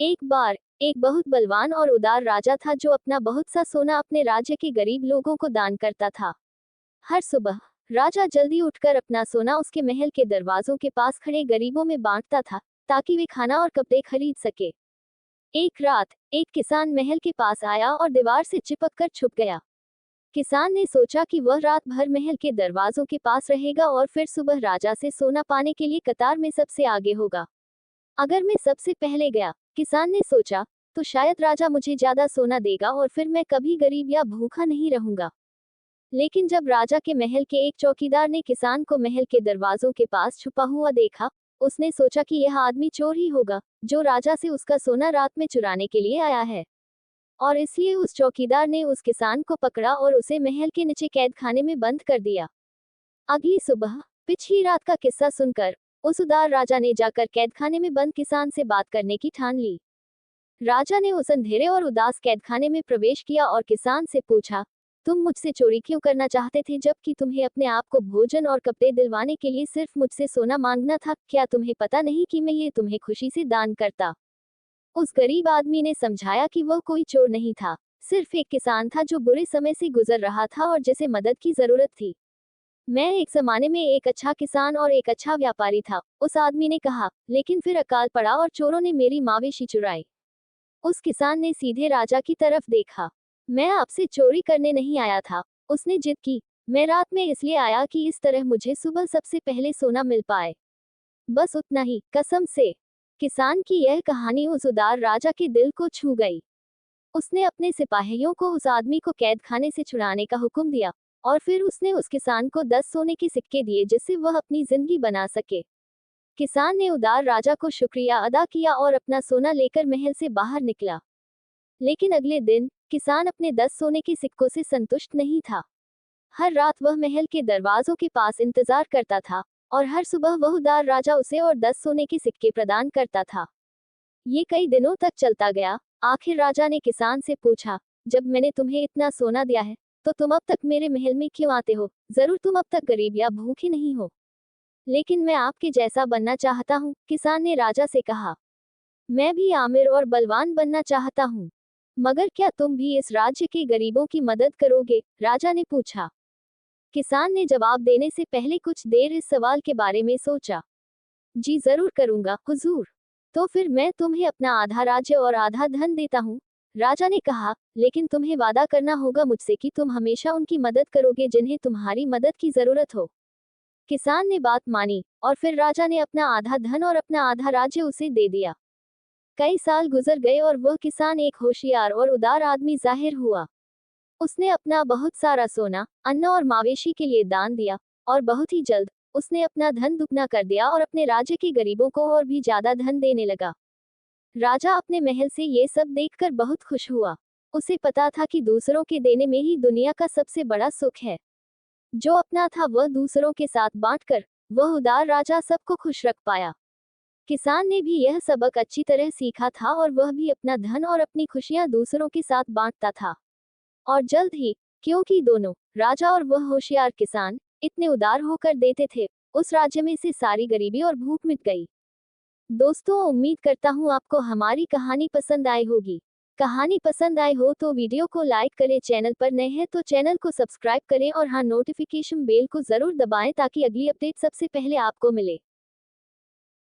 एक बार एक बहुत बलवान और उदार राजा था जो अपना बहुत सा सोना अपने राज्य के गरीब लोगों को दान करता था। हर सुबह राजा जल्दी उठकर अपना सोना उसके महल के दरवाजों के पास खड़े गरीबों में बांटता था, ताकि वे खाना और कपड़े खरीद सके। एक रात एक किसान महल के पास आया और दीवार से चिपक कर छुप गया। किसान ने सोचा कि वह रात भर महल के दरवाजों के पास रहेगा और फिर सुबह राजा से सोना पाने के लिए कतार में सबसे आगे होगा। अगर मैं सबसे पहले गया, किसान ने सोचा, तो शायद राजा मुझे ज्यादा सोना देगा और फिर मैं कभी गरीब या भूखा नहीं रहूंगा। लेकिन जब राजा के महल के एक चौकीदार ने किसान को महल के दरवाजों के पास छुपा हुआ देखा, उसने सोचा कि यह आदमी चोर ही होगा, जो राजा से उसका सोना रात में चुराने के लिए आया है। और इसलिए उस चौकीदार ने उस किसान को पकड़ा और उसे महल के नीचे कैद खाने में बंद कर दिया। अगली सुबह पिछली रात का किस्सा सुनकर उस उदार राजा ने जाकर कैदखाने में बंद किसान से बात करने की ठान ली। राजा ने उस अंधेरे और उदास कैदखाने में प्रवेश किया और किसान से पूछा, तुम मुझसे चोरी क्यों करना चाहते थे जबकि तुम्हें अपने आप को भोजन और कपड़े दिलवाने के लिए सिर्फ मुझसे सोना मांगना था? क्या तुम्हें पता नहीं कि मैं ये तुम्हें खुशी से दान करता? उस गरीब आदमी ने समझाया कि वह कोई चोर नहीं था, सिर्फ एक किसान था जो बुरे समय से गुजर रहा था और जिसे मदद की जरूरत थी। मैं एक जमाने में एक अच्छा किसान और एक अच्छा व्यापारी था, उस आदमी ने कहा, लेकिन फिर अकाल पड़ा और चोरों ने मेरी मवेशी चुराई। उस किसान ने सीधे राजा की तरफ देखा। मैं आपसे चोरी करने नहीं आया था, उसने जिद की। मैं रात में इसलिए आया कि इस तरह मुझे सुबह सबसे पहले सोना मिल पाए। बस उतना ही, कसम से। किसान की यह कहानी उस उदार राजा के दिल को छू गई। उसने अपने सिपाहियों को उस आदमी को कैद खाने से छुड़ाने का हुक्म दिया, और फिर उसने उस किसान को 10 सोने के सिक्के दिए जिससे वह अपनी जिंदगी बना सके। किसान ने उदार राजा को शुक्रिया अदा किया और अपना सोना लेकर महल से बाहर निकला। लेकिन अगले दिन किसान अपने 10 सोने के सिक्कों से संतुष्ट नहीं था। हर रात वह महल के दरवाजों के पास इंतजार करता था, और हर सुबह वह उदार राजा उसे और 10 सोने के सिक्के प्रदान करता था। ये कई दिनों तक चलता गया। आखिर राजा ने किसान से पूछा, जब मैंने तुम्हें इतना सोना दिया है, तो तुम अब तक मेरे महल में क्यों आते हो? जरूर तुम अब तक गरीब या भूखे नहीं हो। लेकिन मैं आपके जैसा बनना चाहता हूँ, किसान ने राजा से कहा। मैं भी आमिर और बलवान बनना चाहता हूँ। मगर क्या तुम भी इस राज्य के गरीबों की मदद करोगे? राजा ने पूछा। किसान ने जवाब देने से पहले कुछ देर इस सवाल के बारे में सोचा। जी जरूर करूंगा, हुजूर। तो फिर मैं तुम्हें अपना आधा राज्य और आधा धन देता हूँ, राजा ने कहा, लेकिन तुम्हें वादा करना होगा मुझसे कि तुम हमेशा उनकी मदद करोगे जिन्हें तुम्हारी मदद की जरूरत हो। किसान ने बात मानी, और फिर राजा ने अपना आधा धन और अपना आधा राज्य उसे दे दिया। कई साल गुजर गए और वह किसान एक होशियार और उदार आदमी जाहिर हुआ। उसने अपना बहुत सारा सोना, अन्न और मवेशी के लिए दान दिया, और बहुत ही जल्द उसने अपना धन दुगना कर दिया और अपने राज्य के गरीबों को और भी ज्यादा धन देने लगा। राजा अपने महल से ये सब देखकर बहुत खुश हुआ। उसे पता था कि दूसरों के देने में ही दुनिया का सबसे बड़ा सुख है। जो अपना था वह दूसरों के साथ बांटकर वह उदार राजा सबको खुश रख पाया। किसान ने भी यह सबक अच्छी तरह सीखा था और वह भी अपना धन और अपनी खुशियां दूसरों के साथ बांटता था। और जल्द ही, क्योंकि दोनों, राजा और वह होशियार किसान, इतने उदार होकर देते थे, उस राज्य में से सारी गरीबी और भूख मिट गई। दोस्तों, उम्मीद करता हूँ आपको हमारी कहानी पसंद आई होगी। कहानी पसंद आई हो तो वीडियो को लाइक करें, चैनल पर नए हैं तो चैनल को सब्सक्राइब करें और हाँ, नोटिफिकेशन बेल को जरूर दबाएं ताकि अगली अपडेट सबसे पहले आपको मिले।